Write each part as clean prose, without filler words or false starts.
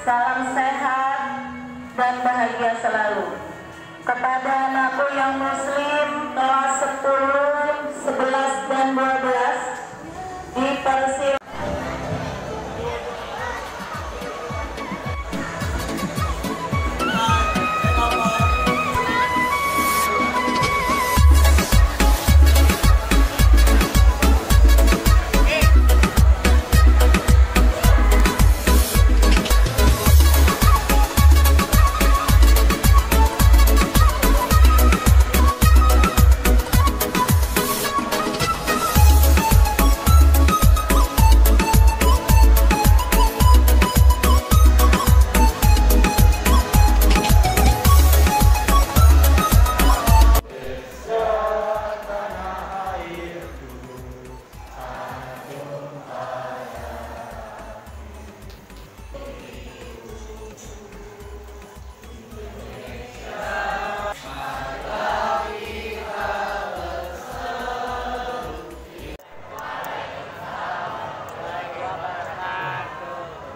Salam sehat dan bahagia selalu. Kepada anakku yang muslim kelas 10, 11 dan 12 dipersilakan.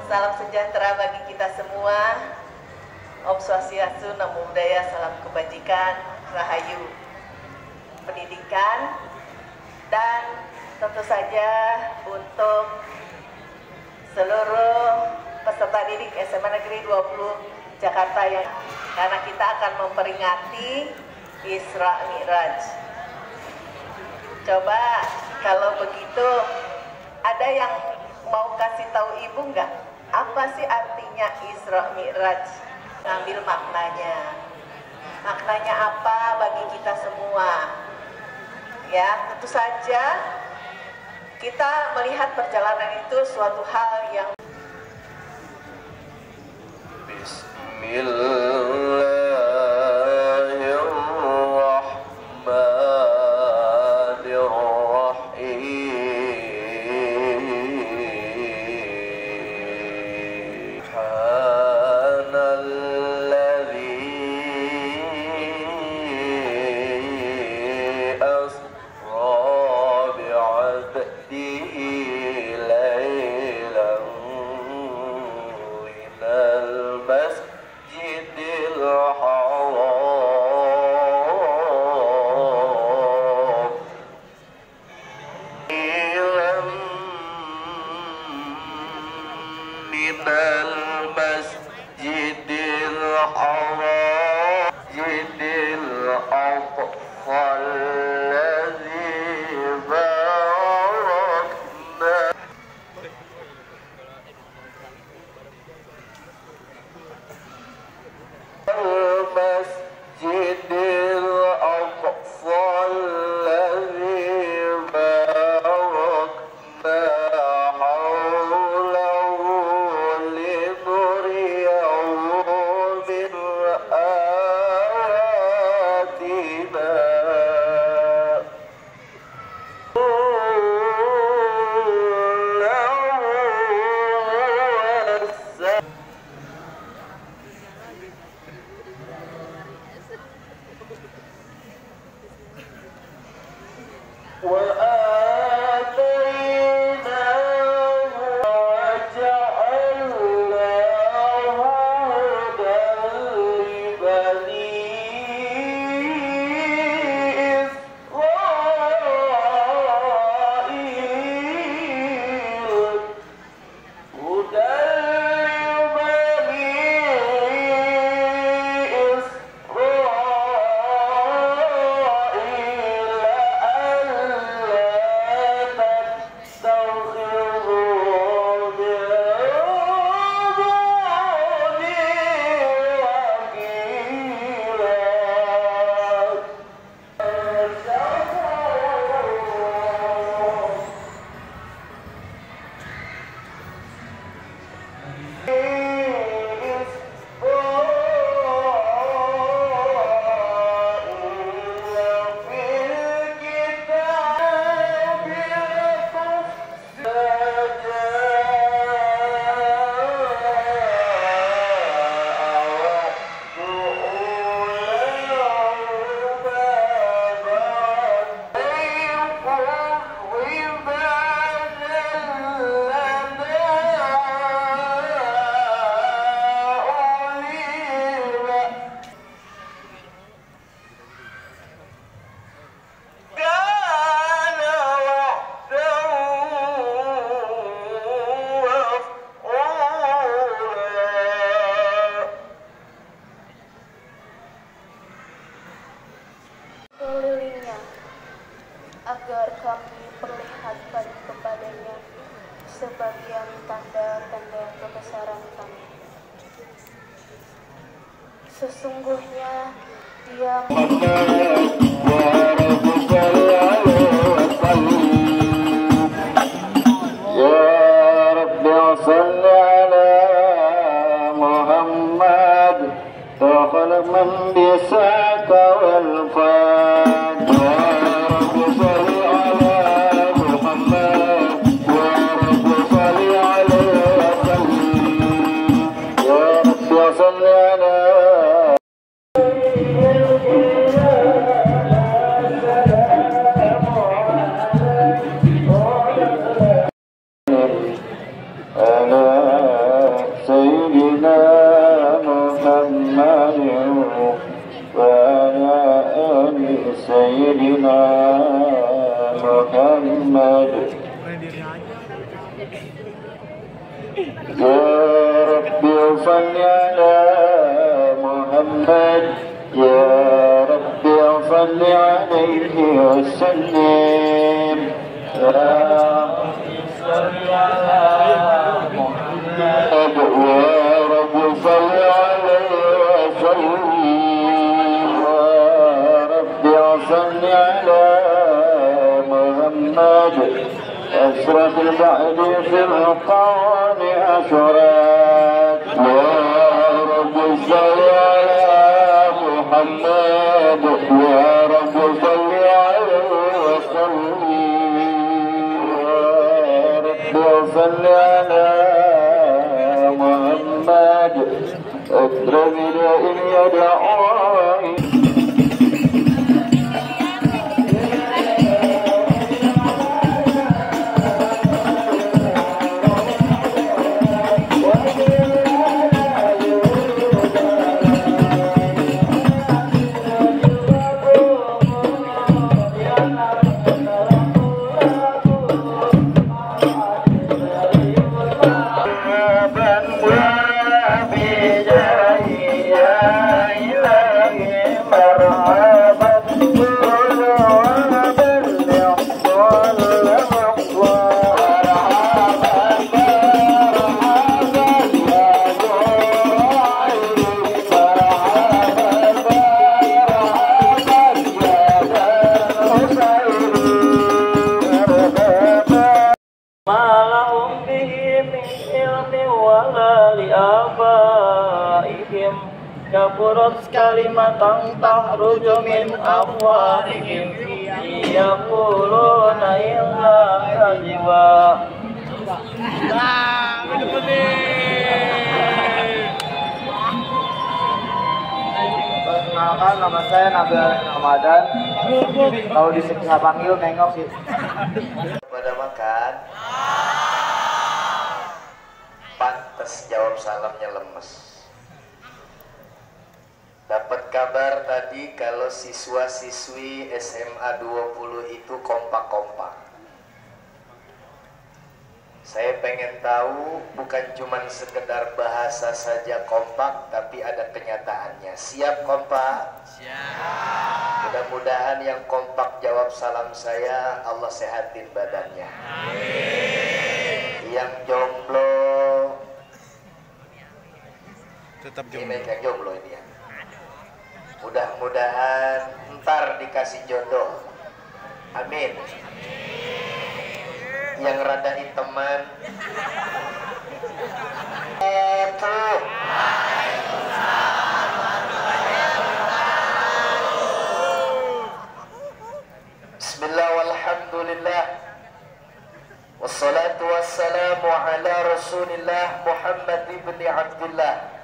Salam sejahtera bagi kita semua. Om Swastiastu, Namo Buddhaya, salam kebajikan, rahayu, pendidikan, dan tentu saja untuk seluruh peserta didik SMA Negeri 20 Jakarta yang karena kita akan memperingati Isra Mi'raj. Coba kalau begitu ada yang mau kasih tahu ibu nggak? Apa sih artinya Isra Mi'raj? Ngambil maknanya. Maknanya apa bagi kita semua? Ya, tentu saja kita melihat perjalanan itu suatu hal yang agar kami perlihatkan kepadanya sebagian tanda-tanda kebesaran kami. Sesungguhnya Dia من بساك والفات يا رب صل على محمد يا رب صل عليه وسلم يا رب صل على سيدنا محمد وعلى آل سيدنا محمد يا رب صل على محمد يا رب صل عليه وسلم يا رب صل على محمد يا رب صل عليه وسلم صل على محمد أشرف البعد في القرن أشرات يا رب صل على محمد يا رب صل عليه وسلم يا رب صل على محمد أكرم إن يدعوني kaburat kalimatan tahruju min afwahihim yaquluna illa kadziba. Perkenalkan, nama saya Nabil Ramadan. Kalau bisa panggil nengok sih. Pada makan. Pantes jawab salamnya lemes. Dapat kabar tadi kalau siswa-siswi SMA 20 itu kompak-kompak. Saya pengen tahu bukan cuma sekedar bahasa saja kompak, tapi ada kenyataannya. Siap kompak? Siap. Mudah-mudahan yang kompak jawab salam saya, Allah sehatin badannya. Amin. Yang jomblo, tetap jomblo. Ini yang jomblo ini ya. Mudah-mudahan ntar dikasih jodoh. Amin. Yang rada hiteman itu Bismillah walhamdulillah wassalatu wassalamu ala rasulillah Muhammad ibn Abdullah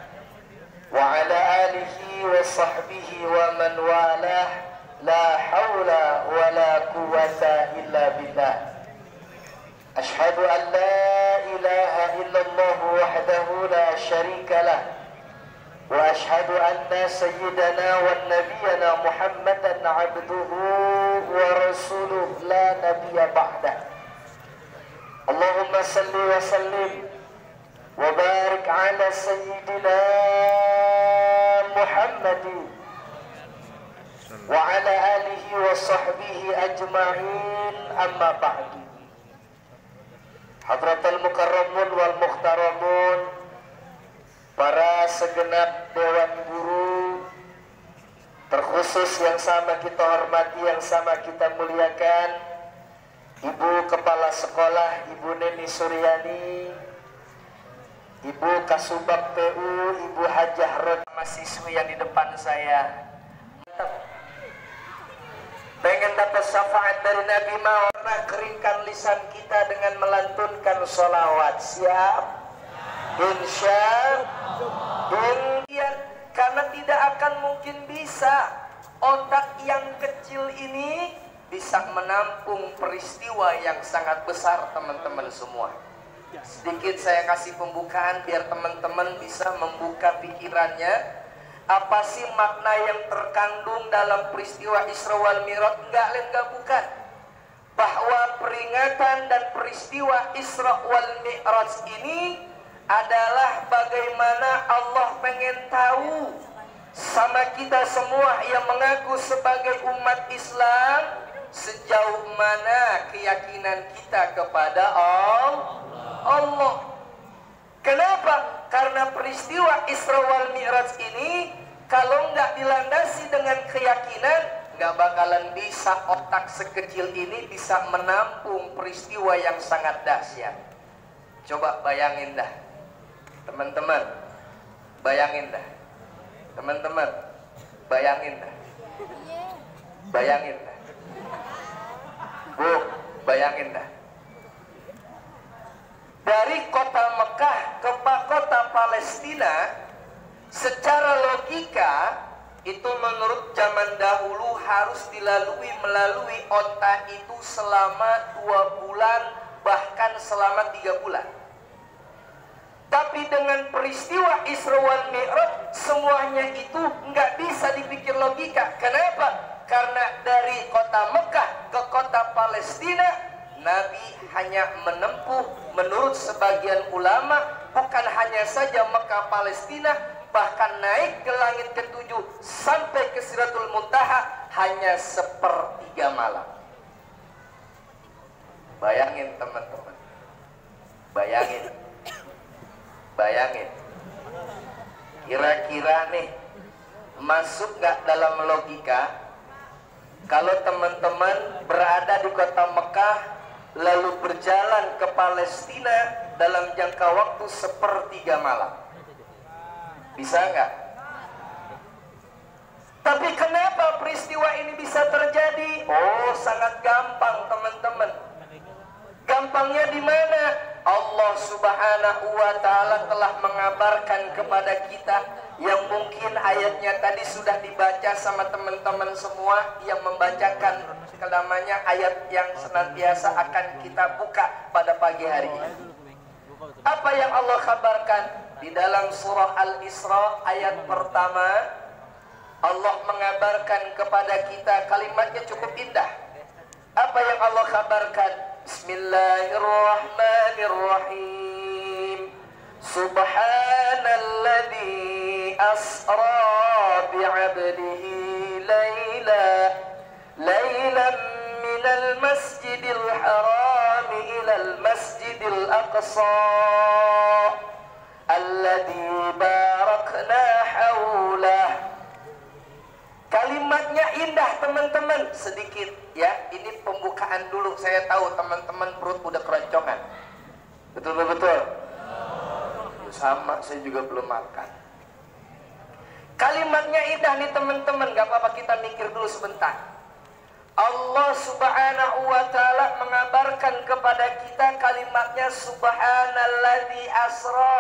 wa ala alihi wa sahbihi wa man walah la hawla wa la quwwata illa billah. Ashhadu an la ilaha illallah wahdahu la sharika lah wa ashhadu anna sayyidana wa nabiyana Muhammadan abduhu wa rasuluh la nabiyya ba'dah. Allahumma salli wa sallim wa barik ala sayyidina Muhammadin wa ala alihi wa sahbihi ajma'in, amma ba'du. Hadratul mukarramun wal muhtaramun, para segenap dewan guru, terkhusus yang sama kita hormati, yang sama kita muliakan, Ibu Kepala Sekolah, Ibu Neni Suryani, Ibu Kasubag PU, Ibu Hajah Rod, mahasiswi yang di depan saya. Pengen dapat syafaat dari Nabi, mau keringkan lisan kita dengan melantunkan sholawat. Siap? Insya Allah. Karena tidak akan mungkin bisa otak yang kecil ini bisa menampung peristiwa yang sangat besar, teman-teman semua. Sedikit saya kasih pembukaan biar teman-teman bisa membuka pikirannya. Apa sih makna yang terkandung dalam peristiwa Isra wal Mi'raj? Enggak lain enggak bukan. Bahwa peringatan dan peristiwa Isra wal Mi'raj ini adalah bagaimana Allah pengen tahu sama kita semua yang mengaku sebagai umat Islam, sejauh mana keyakinan kita kepada Allah. Kenapa? Karena peristiwa Isra wal Mi'raj ini kalau nggak dilandasi dengan keyakinan, nggak bakalan bisa otak sekecil ini bisa menampung peristiwa yang sangat dahsyat. Coba bayangin dah, teman-teman. Bayangin dah, teman-teman. Bayangin dah. Bayangin dah. Bu, bayangin dah. Dari kota Mekah ke kota Palestina, secara logika itu menurut zaman dahulu harus melalui onta itu selama 2 bulan, bahkan selama 3 bulan. Tapi dengan peristiwa Isra wal Mi'raj, semuanya itu nggak bisa dipikir logika. Kenapa? Karena dari kota Mekah ke kota Palestina, Nabi hanya menempuh, menurut sebagian ulama, bukan hanya saja Mekah Palestina, bahkan naik ke langit ke-7 sampai ke Sidratul Muntaha hanya 1/3 malam. Bayangin teman-teman, bayangin. Kira-kira nih, masuk gak dalam logika kalau teman-teman berada di kota Mekah lalu berjalan ke Palestina dalam jangka waktu 1/3 malam? Bisa nggak? Tapi kenapa peristiwa ini bisa terjadi? Oh, sangat gampang teman-teman. Gampangnya di mana? Allah Subhanahu wa Ta'ala telah mengabarkan kepada kita, yang mungkin ayatnya tadi sudah dibaca sama teman-teman semua yang membacakan namanya ayat yang senantiasa akan kita buka pada pagi hari ini. Apa yang Allah kabarkan di dalam surah Al-Isra ayat pertama? Allah mengabarkan kepada kita, kalimatnya cukup indah. Apa yang Allah kabarkan? Bismillahirrahmanirrahim. Subhanalladzi asra bi'abdihi laylan minal masjidil haram ilal masjidil aqsa alladzi barakna haulah. Kalimatnya indah teman-teman. Sedikit ya, ini pembukaan dulu. Saya tahu teman-teman perut udah keroncongan. Betul-betul. Sama, saya juga belum makan. Kalimatnya indah nih teman-teman. Gak apa-apa, kita mikir dulu sebentar. Allah Subhanahu wa Ta'ala mengabarkan kepada kita kalimatnya Subhanalladzi asra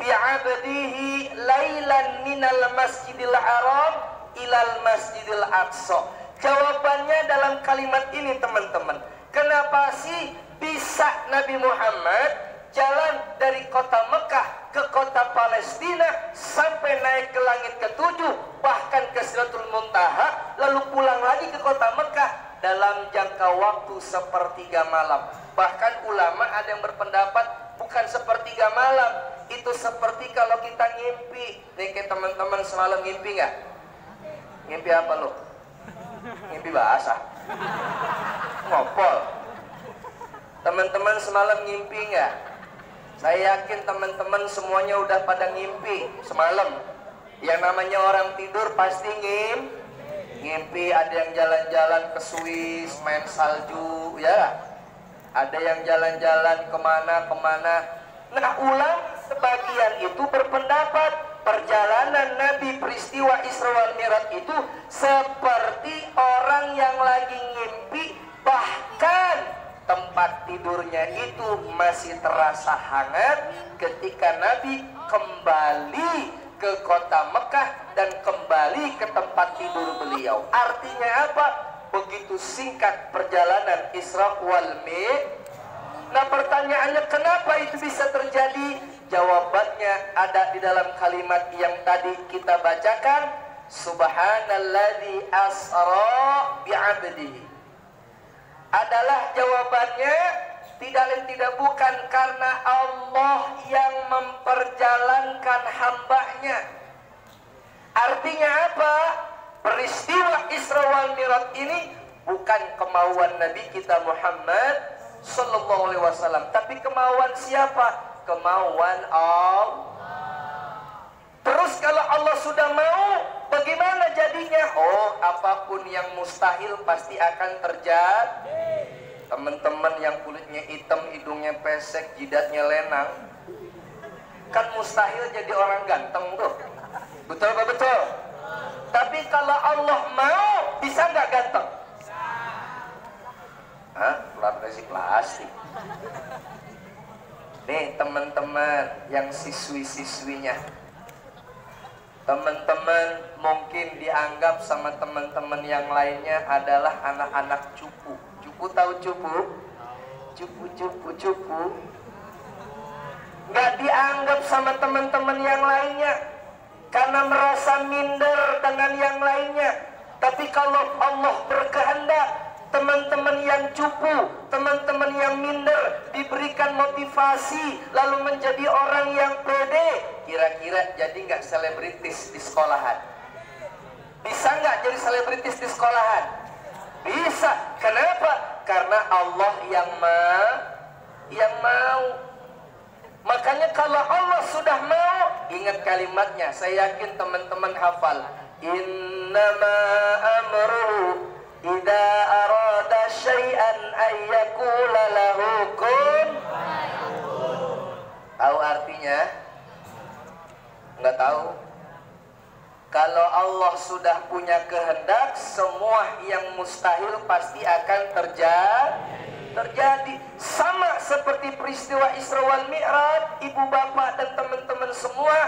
bi'abdihi lailan minal masjidil haram ilal masjidil aqsa. Jawabannya dalam kalimat ini teman-teman. Kenapa sih bisa Nabi Muhammad jalan dari kota Mekah ke kota Palestina sampai naik ke langit ke-7, bahkan ke Sidratul Muntaha, lalu pulang lagi ke kota Mekah dalam jangka waktu 1/3 malam? Bahkan ulama ada yang berpendapat bukan 1/3 malam, itu seperti kalau kita ngimpi. Nih kayak teman-teman semalam ngimpi nggak? Ngimpi apa lu? Ngimpi basah. Ngopol. Teman-teman semalam ngimpi nggak? Saya yakin teman-teman semuanya udah pada ngimpi semalam. Yang namanya orang tidur pasti ngimpi. Ada yang jalan-jalan ke Swiss, main salju, ya. Ada yang jalan-jalan kemana. Nah, ulama sebagian itu berpendapat perjalanan Nabi peristiwa Isra wal Mi'raj itu seperti orang yang lagi ngimpi, bahkan tempat tidurnya itu masih terasa hangat ketika Nabi kembali ke kota Mekah dan kembali ke tempat tidur beliau. Artinya apa? Begitu singkat perjalanan Isra wal Mi'raj. Nah, pertanyaannya kenapa itu bisa terjadi? Jawabannya ada di dalam kalimat yang tadi kita bacakan, Subhanalladzi asra bi'abdihi. Adalah jawabannya tidak lain tidak bukan karena Allah yang memperjalankan hambanya. Artinya apa? Peristiwa Isra wal Mi'raj ini bukan kemauan Nabi kita Muhammad sallallahu alaihi wasallam, tapi kemauan siapa? Kemauan Allah. Terus kalau Allah sudah mau, bagaimana jadinya? Oh, apapun yang mustahil pasti akan terjadi. Teman-teman yang kulitnya hitam, hidungnya pesek, jidatnya lenang, kan mustahil jadi orang ganteng tuh. Betul apa betul? Tapi kalau Allah mau, bisa nggak ganteng? Hah? Plastik plastik. Nih teman-teman yang siswi-siswinya, teman-teman mungkin dianggap sama teman-teman yang lainnya adalah anak-anak cupu. Cupu tahu cupu? Cupu. Nggak dianggap sama teman-teman yang lainnya karena merasa minder dengan yang lainnya. Tapi kalau Allah berkehendak, teman-teman yang cupu, teman-teman yang minder diberikan motivasi lalu menjadi orang yang pede, kira-kira jadi nggak selebritis di sekolahan? Bisa nggak jadi selebritis di sekolahan? Bisa. Kenapa? Karena Allah yang mau. Makanya kalau Allah sudah mau, ingat kalimatnya, saya yakin teman-teman hafal, innama amruhu idza arada syai'an ayyakula lahu kun. Tahu artinya? Enggak tahu. Kalau Allah sudah punya kehendak, semua yang mustahil pasti akan terjadi. Sama seperti peristiwa Isra wal Mi'raj, ibu bapak dan teman-teman semua.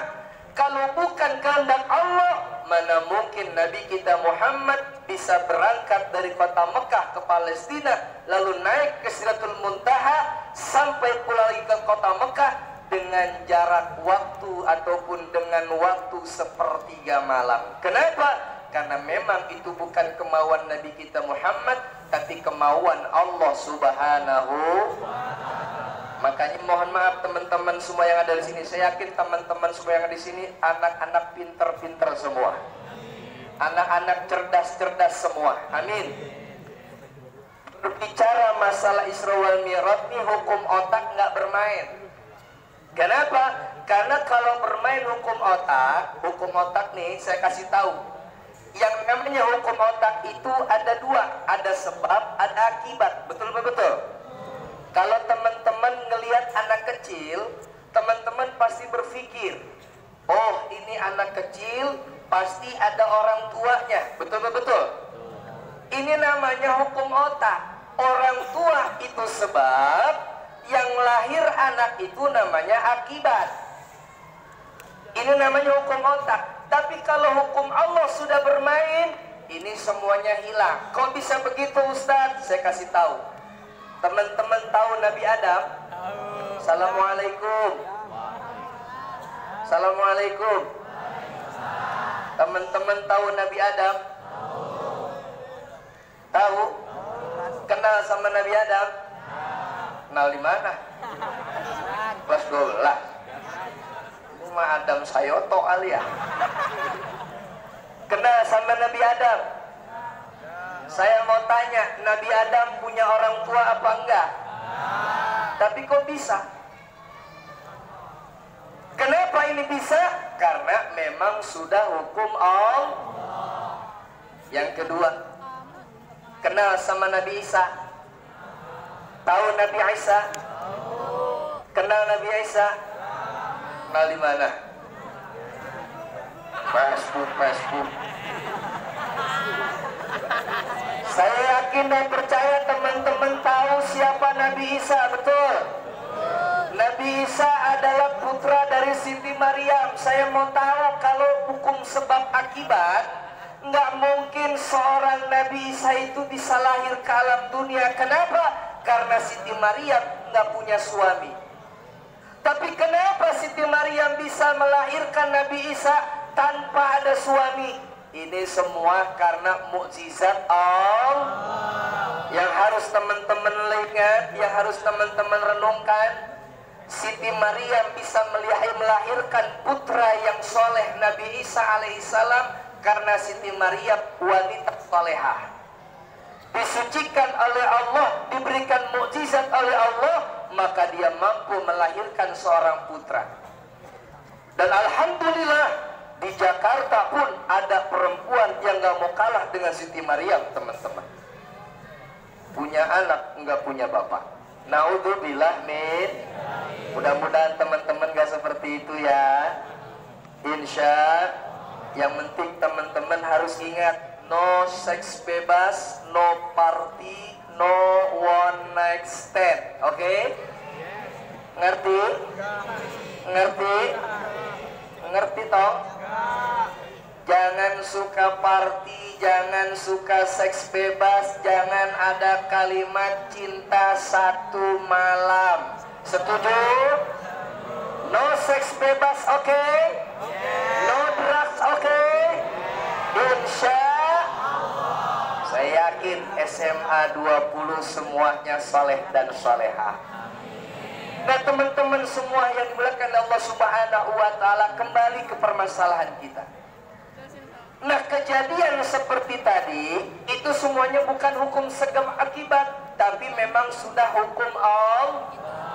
Kalau bukan kehendak Allah, mana mungkin Nabi kita Muhammad bisa berangkat dari kota Mekah ke Palestina, lalu naik ke Sidratul Muntaha sampai pulang lagi ke kota Mekah dengan jarak waktu ataupun dengan waktu sepertiga malam. Kenapa? Karena memang itu bukan kemauan Nabi kita Muhammad, tapi kemauan Allah Subhanahu. Makanya mohon maaf teman-teman semua yang ada di sini. Saya yakin teman-teman semua yang ada di sini anak-anak pinter-pinter semua, anak-anak cerdas-cerdas semua. Amin. Berbicara masalah Isra wal Mi'raj ini hukum otak nggak bermain. Kenapa? Karena kalau bermain hukum otak nih saya kasih tahu. Yang namanya hukum otak itu ada dua, ada sebab, ada akibat. Betul betul. Kalau teman-teman ngelihat anak kecil, teman-teman pasti berpikir, oh ini anak kecil pasti ada orang tuanya. Betul betul. Ini namanya hukum otak. Orang tua itu sebab, yang lahir anak itu namanya akibat. Ini namanya hukum otak. Tapi kalau hukum Allah sudah bermain, ini semuanya hilang. Kok bisa begitu Ustadz? Saya kasih tahu. Teman-teman tahu Nabi Adam? Assalamualaikum. Assalamualaikum. Teman-teman tahu Nabi Adam? Tahu? Kenal sama Nabi Adam? Kenal di mana? Kelas 12. Cuma Adam Sayoto kali ya. Kenal sama Nabi Adam? Saya mau tanya, Nabi Adam punya orang tua apa enggak? Tapi kok bisa? Kenapa ini bisa? Karena memang sudah hukum Allah. Yang kedua, kenal sama Nabi Isa? Tahu Nabi Isa? Kenal Nabi Isa? Kenal di mana? Facebook. Saya yakin dan percaya teman-teman tahu siapa Nabi Isa, betul? Nabi Isa adalah putra dari Siti Maryam. Saya mau tahu, kalau hukum sebab akibat, nggak mungkin seorang Nabi Isa itu bisa lahir ke alam dunia. Kenapa? Karena Siti Maryam nggak punya suami. Tapi kenapa Siti Maryam bisa melahirkan Nabi Isa tanpa ada suami? Ini semua karena mukjizat Allah. Yang harus teman-teman ingat, yang harus teman-teman renungkan, Siti Maryam bisa melahirkan putra yang soleh Nabi Isa alaihissalam karena Siti Maryam wanita solehah, disucikan oleh Allah, diberikan mukjizat oleh Allah, maka dia mampu melahirkan seorang putra. Dan alhamdulillah di Jakarta pun ada perempuan yang gak mau kalah dengan Siti Maryam, teman-teman. Punya anak, nggak punya bapak. Naudzubillah min. Mudah-mudahan teman-teman gak seperti itu ya. Insya. Yang penting teman-teman harus ingat, no seks bebas, no party, no one night stand. Oke? Ngerti? Ngerti? Ngerti toh? Jangan suka party, jangan suka seks bebas, jangan ada kalimat cinta satu malam. Setuju? No seks bebas, oke? No drugs, oke? Insya saya yakin SMA 20 semuanya saleh dan salehah. Nah teman-teman semua yang dimuliakan Allah Subhanahu wa Ta'ala, kembali ke permasalahan kita. Nah kejadian seperti tadi itu semuanya bukan hukum sebab akibat, tapi memang sudah hukum Allah.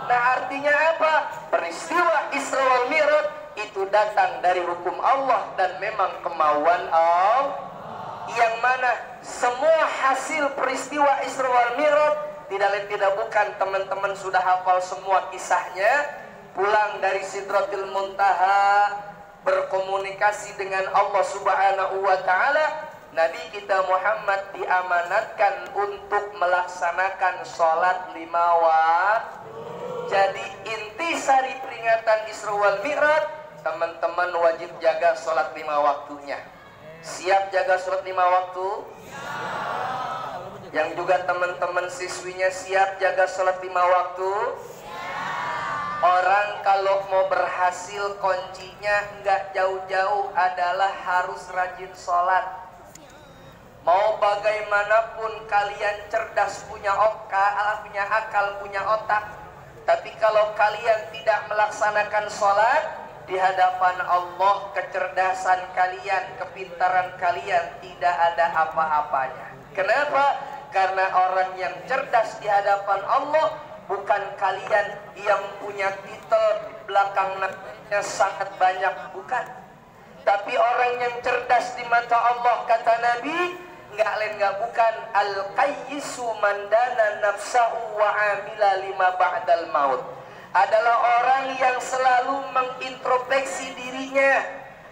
Nah artinya apa? Peristiwa Isra wal Mi'raj itu datang dari hukum Allah dan memang kemauan Allah. Yang mana semua hasil peristiwa Isra wal Mi'raj tidak lain tidak bukan, teman-teman sudah hafal semua kisahnya. Pulang dari Sidratil Muntaha, berkomunikasi dengan Allah Subhanahu wa Ta'ala, Nabi kita Muhammad diamanatkan untuk melaksanakan sholat 5 waktu. Jadi intisari peringatan Isra wal Mi'raj, teman-teman wajib jaga sholat 5 waktunya. Siap jaga sholat 5 waktu? Yang juga teman-teman siswinya siap jaga sholat 5 waktu? Orang kalau mau berhasil kuncinya nggak jauh-jauh adalah harus rajin sholat. Mau bagaimanapun kalian cerdas, punya akal, punya otak, tapi kalau kalian tidak melaksanakan sholat, di hadapan Allah kecerdasan kalian, kepintaran kalian tidak ada apa-apanya. Kenapa? Karena orang yang cerdas di hadapan Allah bukan kalian yang punya titel belakangnya sangat banyak, bukan. Tapi orang yang cerdas di mata Allah, kata Nabi, nggak lain nggak bukan, al-qayyisu mandana nafsahu wa amila lima ba'dal maut. Adalah orang yang selalu mengintrospeksi dirinya.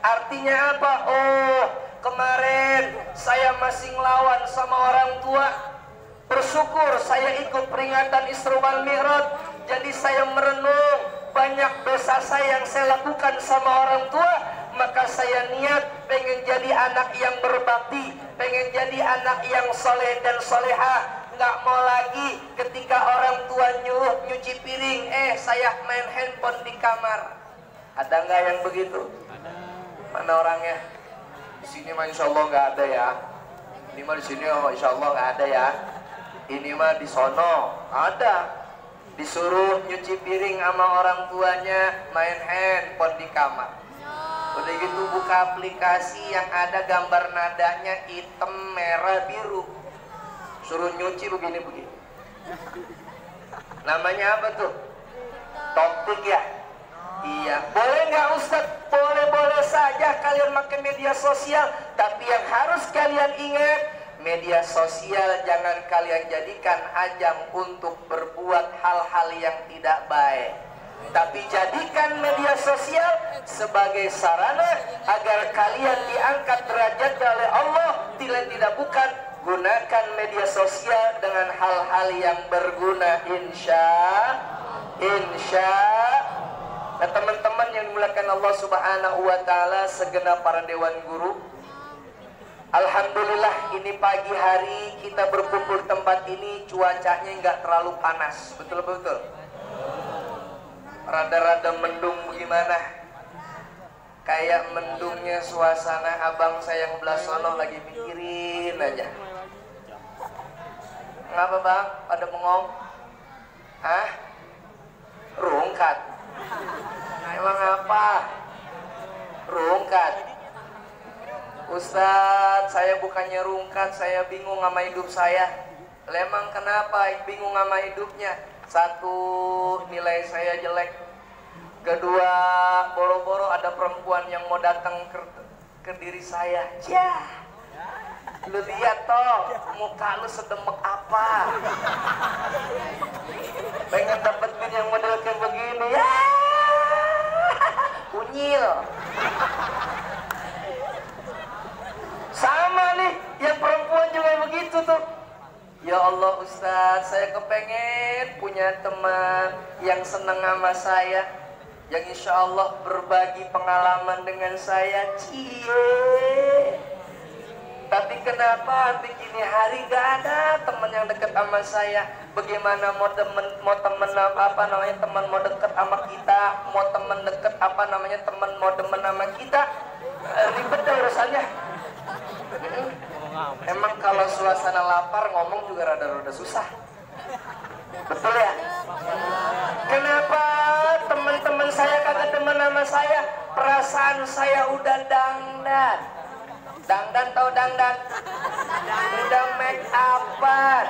Artinya apa? Oh, kemarin saya masih ngelawan sama orang tua. Bersyukur saya ikut peringatan Isra wal Mi'raj, jadi saya merenung banyak dosa saya yang saya lakukan sama orang tua, maka saya niat pengen jadi anak yang berbakti, pengen jadi anak yang soleh dan solehah. Nggak mau lagi ketika orang tua nyuruh nyuci piring, saya main handphone di kamar. Ada nggak yang begitu? Mana orangnya? Di sini mah insya Allah nggak ada ya. Ini mah di sini insya Allah nggak ada ya. Ini mah di sono ada. Disuruh nyuci piring sama orang tuanya, main handphone di kamar. Udah gitu buka aplikasi yang ada gambar nadanya hitam, merah, biru. Suruh nyuci begini-begini. Namanya apa tuh? Topik ya? Iya. Boleh nggak Ustadz? Boleh-boleh saja kalian pakai media sosial. Tapi yang harus kalian ingat, media sosial jangan kalian jadikan ajang untuk berbuat hal-hal yang tidak baik. Tapi jadikan media sosial sebagai sarana agar kalian diangkat derajat oleh Allah. Tidak bukan, gunakan media sosial dengan hal-hal yang berguna, insya. Nah teman-teman yang dimuliakan Allah Subhanahu wa Ta'ala, segenap para dewan guru, alhamdulillah ini pagi hari kita berkumpul tempat ini, cuacanya nggak terlalu panas, betul-betul. Rada-rada mendung bagaimana? Kayak mendungnya suasana abang saya yang belah sono lagi mikirin aja. Ngapa bang? Pada bengong? Hah? Rungkat? Emang apa? Rungkat? Ustadz, saya bukannya rungkat, saya bingung sama hidup saya. Emang kenapa bingung sama hidupnya? Satu, nilai saya jelek. Kedua, boro-boro ada perempuan yang mau datang ke diri saya. Yah, lu lihat toh, muka lu sedemek apa? Pengen dapetin yang model kayak begini. Ya, unyil. Sama nih, yang perempuan juga begitu tuh. Ya Allah Ustadz, saya kepengen punya teman yang senang sama saya, yang insya Allah berbagi pengalaman dengan saya. Cie. Tapi kenapa sampai gini hari gak ada teman yang dekat sama saya? Bagaimana mau teman apa namanya, teman mau dekat sama kita, mau teman dekat apa namanya, teman mau demen sama kita, ribet deh urusannya. Emang kalau suasana lapar ngomong juga rada-rada susah. Betul ya? Kenapa teman-teman saya kagak demen sama saya? Perasaan saya udah dangdan. Dangdan tau dangdan? Udah make upan,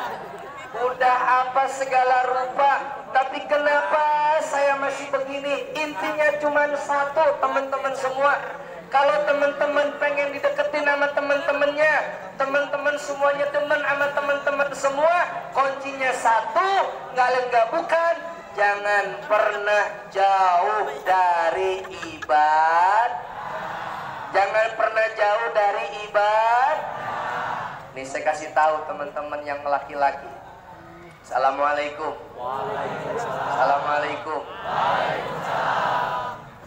udah apa segala rupa. Tapi kenapa saya masih begini? Intinya cuma satu, teman-teman semua. Kalau teman-teman pengen dideketin sama teman-temannya, teman-teman semuanya demen sama teman-teman semua, kuncinya satu, nggak bukan, jangan pernah jauh dari ibadah. Jangan pernah jauh dari ibadah. Nih saya kasih tahu teman-teman yang laki-laki. Assalamualaikum. Assalamualaikum.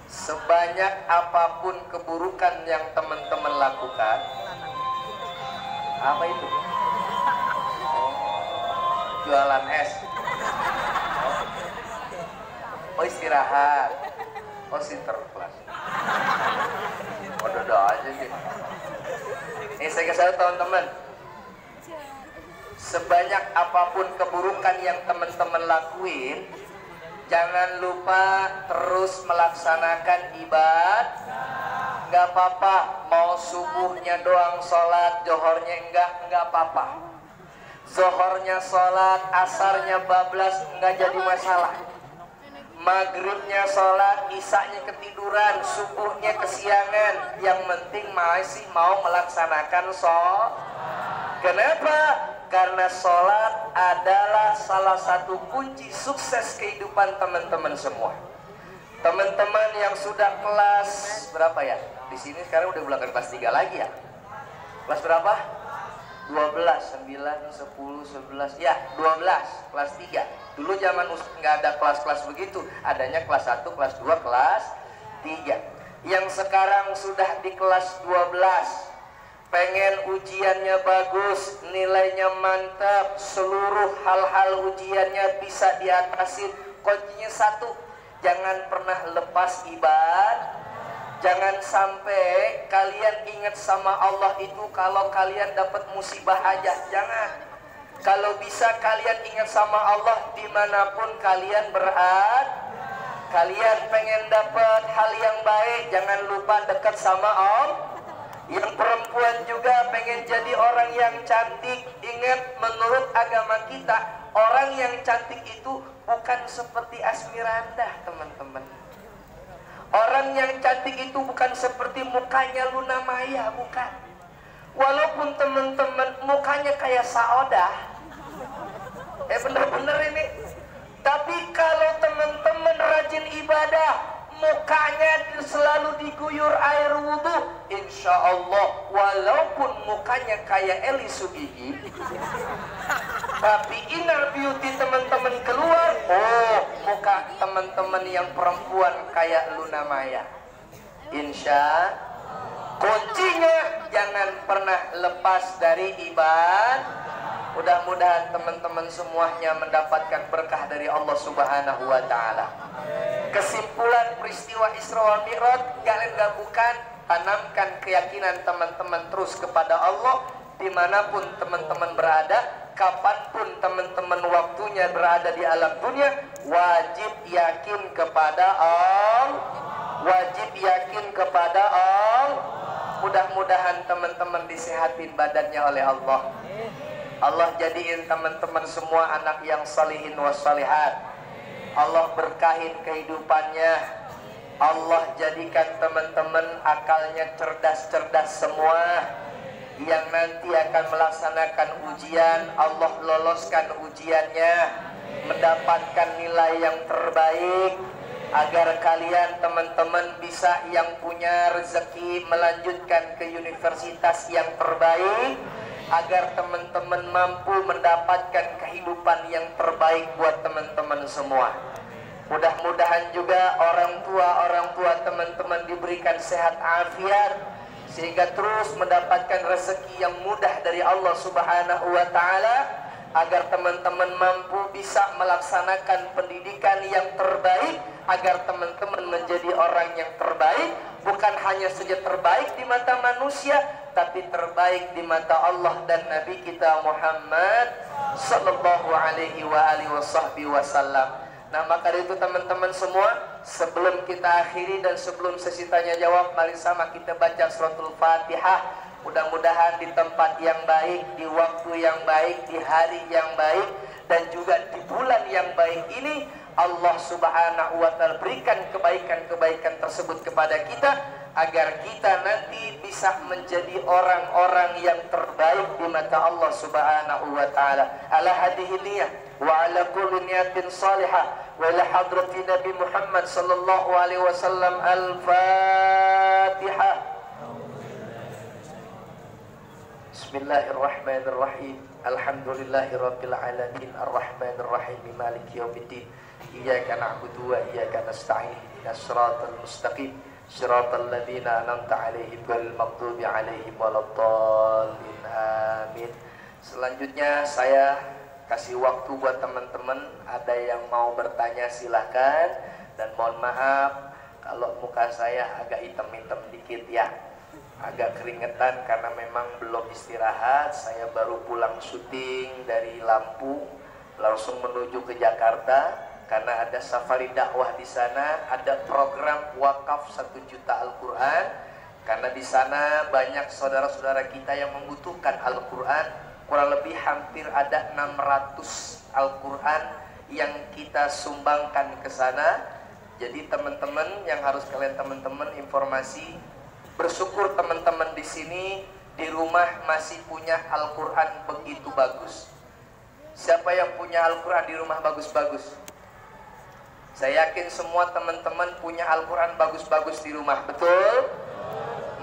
Sebanyak apapun keburukan yang teman-teman lakukan, apa itu? Jualan es. Oh istirahat. Oh sinterklas. Oh dodo aja sih. Ini saya kasih tahu teman-teman. Sebanyak apapun keburukan yang teman-teman lakuin, jangan lupa terus melaksanakan ibadah. Nggak apa-apa, mau subuhnya doang sholat, johornya enggak apa-apa. Zohornya sholat, asarnya bablas, nggak jadi masalah. Maghribnya sholat, isaknya ketiduran, subuhnya kesiangan. Yang penting masih mau melaksanakan sholat. Kenapa? Karena sholat adalah salah satu kunci sukses kehidupan teman-teman semua. Teman-teman yang sudah kelas berapa ya? Di sini sekarang udah bulan kelas 3 lagi ya? Kelas berapa? 12, 9, 10, 11, ya 12, kelas 3. Dulu zaman nggak ada kelas-kelas begitu, adanya kelas 1, kelas 2, kelas 3. Yang sekarang sudah di kelas 12, pengen ujiannya bagus, nilainya mantap, seluruh hal-hal ujiannya bisa diatasin. Kuncinya satu, jangan pernah lepas ibadah. Jangan sampai kalian ingat sama Allah itu kalau kalian dapat musibah aja, jangan. Kalau bisa kalian ingat sama Allah dimanapun kalian berada. Kalian pengen dapat hal yang baik, jangan lupa dekat sama Om. Yang perempuan juga pengen jadi orang yang cantik. Ingat, menurut agama kita, orang yang cantik itu bukan seperti Asmirandah, teman-teman. Orang yang cantik itu bukan seperti mukanya Luna Maya, bukan. Walaupun teman-teman mukanya kayak Saodah, bener-bener ini. Tapi kalau teman-teman rajin ibadah, mukanya selalu diguyur air wudhu, insya Allah walaupun mukanya kayak Eli Sugigi, tapi inner beauty teman-teman keluar, oh muka teman-teman yang perempuan kayak Luna Maya. Insya kuncinya jangan pernah lepas dari ibadah. Mudah-mudahan teman-teman semuanya mendapatkan berkah dari Allah Subhanahu wa Ta'ala. Kesimpulan peristiwa Isra wal Mi'raj, kalian gabungkan, tanamkan keyakinan teman-teman terus kepada Allah dimanapun teman-teman berada, kapanpun teman-teman waktunya berada di alam dunia, wajib yakin kepada Allah, wajib yakin kepada Allah. Mudah-mudahan teman-teman disehatin badannya oleh Allah. Allah jadiin teman-teman semua anak yang salihin wassalihat. Allah berkahin kehidupannya. Allah jadikan teman-teman akalnya cerdas-cerdas semua. Yang nanti akan melaksanakan ujian, Allah loloskan ujiannya, mendapatkan nilai yang terbaik, agar kalian teman-teman bisa yang punya rezeki melanjutkan ke universitas yang terbaik, agar teman-teman mampu mendapatkan kehidupan yang terbaik buat teman-teman semua. Mudah-mudahan juga orang tua teman-teman diberikan sehat afiat, sehingga terus mendapatkan rezeki yang mudah dari Allah Subhanahu wa Ta'ala, agar teman-teman mampu bisa melaksanakan pendidikan yang terbaik, agar teman-teman menjadi orang yang terbaik, bukan hanya saja terbaik di mata manusia, tapi terbaik di mata Allah dan Nabi kita Muhammad sallallahu alaihi wasallam. Nah, maka itu teman-teman semua, sebelum kita akhiri dan sebelum sesi tanya jawab, mari sama kita baca suratul Fatihah. Mudah-mudahan di tempat yang baik, di waktu yang baik, di hari yang baik, dan juga di bulan yang baik ini, Allah Subhanahu wa Ta'ala berikan kebaikan-kebaikan tersebut kepada kita, agar kita nanti bisa menjadi orang-orang yang terbaik di mata Allah Subhanahu wa Ta'ala. Ala hadhihi niyah wa ala kulli niyatin salihah wa ila hadrati Nabi Muhammad sallallahu alaihi wasallam. Al-Fatihah. Bismillahirrahmanirrahim. Alhamdulillahirabbil alamin arrahmanir rahim maliki yaumiddin. Iyyaka na'budu wa iyyaka nasta'in. Ihdinas siratal mustaqim. Shiratal ladzina an'amta 'alaihim ghairil maghdubi 'alaihim waladdallin. Amin. Selanjutnya saya kasih waktu buat teman-teman, ada yang mau bertanya silahkan, dan mohon maaf kalau muka saya agak hitam-hitam dikit ya, agak keringetan karena memang belum istirahat. Saya baru pulang syuting dari Lampung langsung menuju ke Jakarta karena ada safari dakwah di sana, ada program wakaf 1 juta Al-Quran, karena di sana banyak saudara-saudara kita yang membutuhkan Al-Quran. Kurang lebih hampir ada 600 Al-Quran yang kita sumbangkan ke sana. Jadi teman-teman yang harus kalian teman-teman informasi, bersyukur teman-teman di sini di rumah masih punya Al-Quran begitu bagus. Siapa yang punya Al-Quran di rumah bagus-bagus? Saya yakin semua teman-teman punya Al-Quran bagus-bagus di rumah, betul?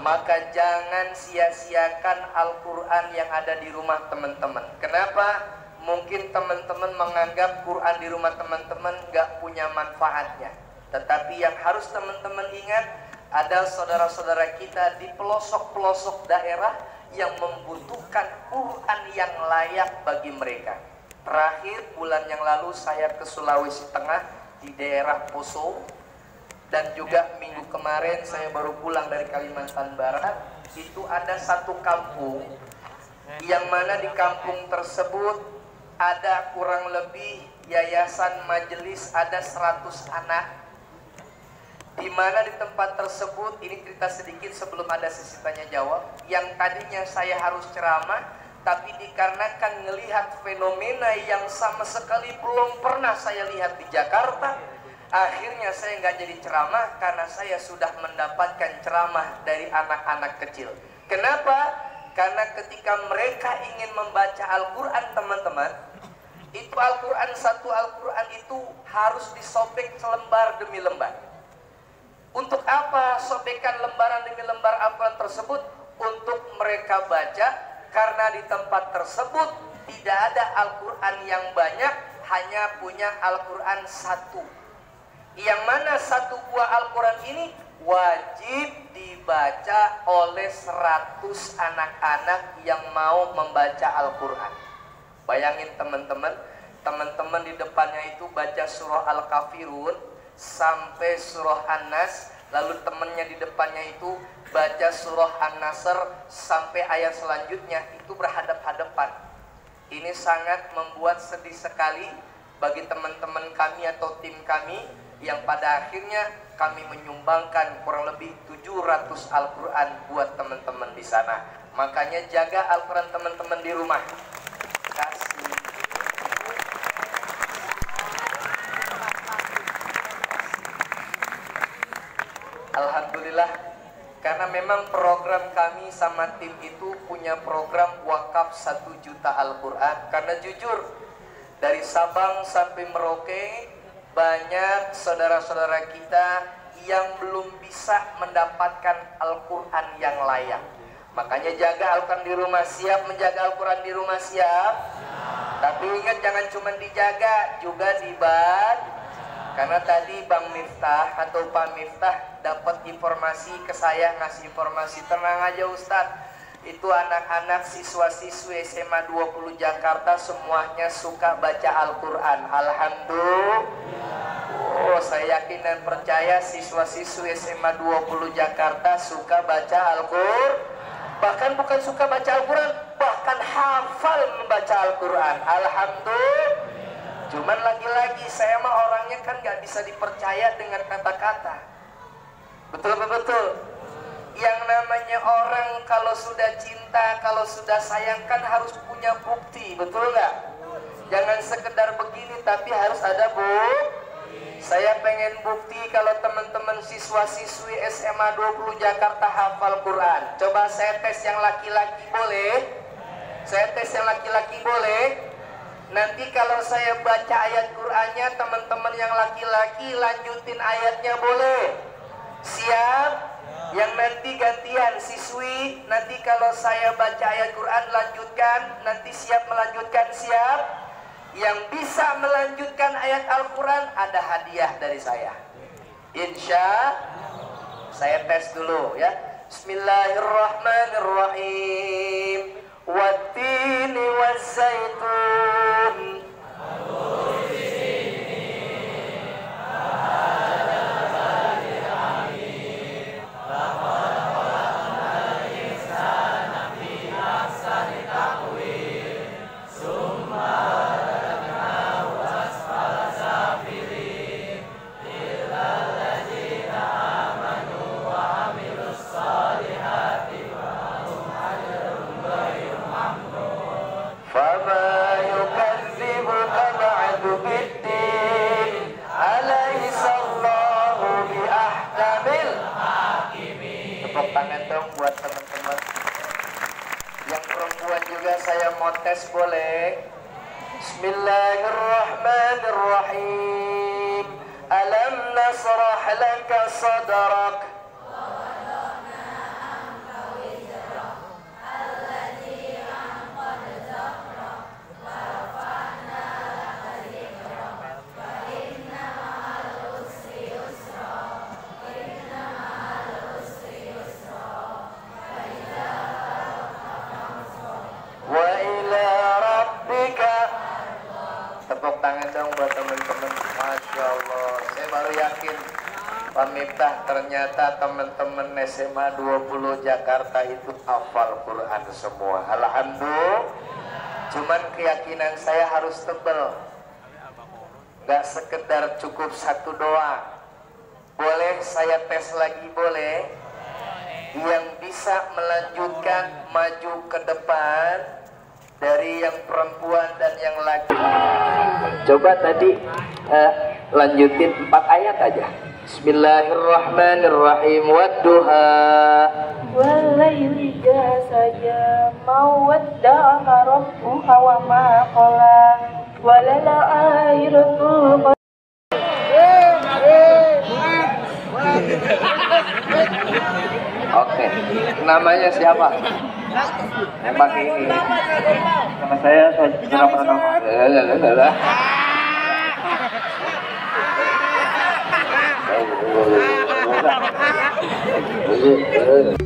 Maka jangan sia-siakan Al-Quran yang ada di rumah teman-teman. Kenapa? Mungkin teman-teman menganggap Quran di rumah teman-teman gak punya manfaatnya. Tetapi yang harus teman-teman ingat, ada saudara-saudara kita di pelosok-pelosok daerah yang membutuhkan Quran yang layak bagi mereka. Terakhir bulan yang lalu saya ke Sulawesi Tengah, di daerah Poso, dan juga minggu kemarin saya baru pulang dari Kalimantan Barat. Itu ada satu kampung yang mana di kampung tersebut ada kurang lebih yayasan majelis ada 100 anak di mana di tempat tersebut, ini cerita sedikit sebelum ada sesi tanya jawab, yang tadinya saya harus ceramah, tapi dikarenakan melihat fenomena yang sama sekali belum pernah saya lihat di Jakarta, akhirnya saya nggak jadi ceramah karena saya sudah mendapatkan ceramah dari anak-anak kecil. Kenapa? Karena ketika mereka ingin membaca Al-Quran, teman-teman, itu Al-Quran, satu Al-Quran itu harus disobek selembar demi lembar. Untuk apa sobekan lembaran demi lembar Al-Quran tersebut? Untuk mereka baca, karena di tempat tersebut tidak ada Al-Quran yang banyak, hanya punya Al-Quran satu. Yang mana satu buah Al-Quran ini wajib dibaca oleh 100 anak-anak yang mau membaca Al-Quran. Bayangin teman-teman di depannya itu baca surah Al-Kafirun sampai surah An-Nas, lalu temannya di depannya itu baca surah An-Nasr sampai ayat selanjutnya, itu berhadap-hadapan. Ini sangat membuat sedih sekali bagi teman-teman kami atau tim kami yang pada akhirnya kami menyumbangkan kurang lebih 700 Al-Quran buat teman-teman di sana. Makanya jaga Al-Quran teman-teman di rumah. Kasih. Alhamdulillah, karena memang program kami sama tim itu punya program wakaf 1 juta Al-Quran. Karena jujur, dari Sabang sampai Merauke banyak saudara-saudara kita yang belum bisa mendapatkan Al-Quran yang layak. Makanya jaga Al-Quran di rumah. Siap menjaga Al-Quran di rumah? Siap. Tapi ingat, jangan cuma dijaga, juga dibaca. Karena tadi Bang Miftah atau Pak Miftah dapat informasi ke saya, ngasih informasi, tenang aja Ustadz, itu anak-anak siswa-siswi SMA 20 Jakarta semuanya suka baca Al-Quran. Alhamdulillah. Oh, saya yakin dan percaya siswa-siswi SMA 20 Jakarta suka baca Al-Quran. Bahkan bukan suka baca Al-Quran, bahkan hafal membaca Al-Quran. Alhamdulillah. Cuman lagi-lagi saya mah orangnya kan gak bisa dipercaya dengan kata-kata. Betul-betul. Yang namanya orang kalau sudah cinta, kalau sudah sayang kan harus punya bukti, betul nggak? Jangan sekedar begini, tapi harus ada bukti. Saya pengen bukti kalau teman-teman siswa-siswi SMA 20 Jakarta hafal Quran. Coba saya tes yang laki-laki boleh? Saya tes yang laki-laki boleh? Nanti kalau saya baca ayat Qur'annya, teman-teman yang laki-laki lanjutin ayatnya boleh? Siap? Yang nanti gantian siswi, nanti kalau saya baca ayat Quran lanjutkan, nanti siap melanjutkan? Siap? Yang bisa melanjutkan ayat Al-Quran ada hadiah dari saya. Insya saya tes dulu ya. Bismillahirrahmanirrahim. Wattini waszaitun. Buat teman-teman yang perempuan juga saya mau tes boleh? Bismillahirrahmanirrahim. Alam nasrah laka sadrak. Tepuk tangan dong buat teman-teman. Masya Allah, saya baru yakin Pak Miftah, ternyata teman-teman SMA 20 Jakarta itu hafal Quran semua. Alhamdulillah. Cuman keyakinan saya harus tebal, gak sekedar cukup satu doa. Boleh saya tes lagi, boleh? Yang bisa melanjutkan maju ke depan dari yang perempuan dan yang laki. Coba tadi lanjutin 4 ayat aja. Bismillahirrahmanirrahim. Wadduha Walaili idza saja mau wadda'aka rabbuka wa ma qala walal akhiratu. Oke, namanya siapa? Yang pakai ini. Nama saya Saudara Pranama. Lalu.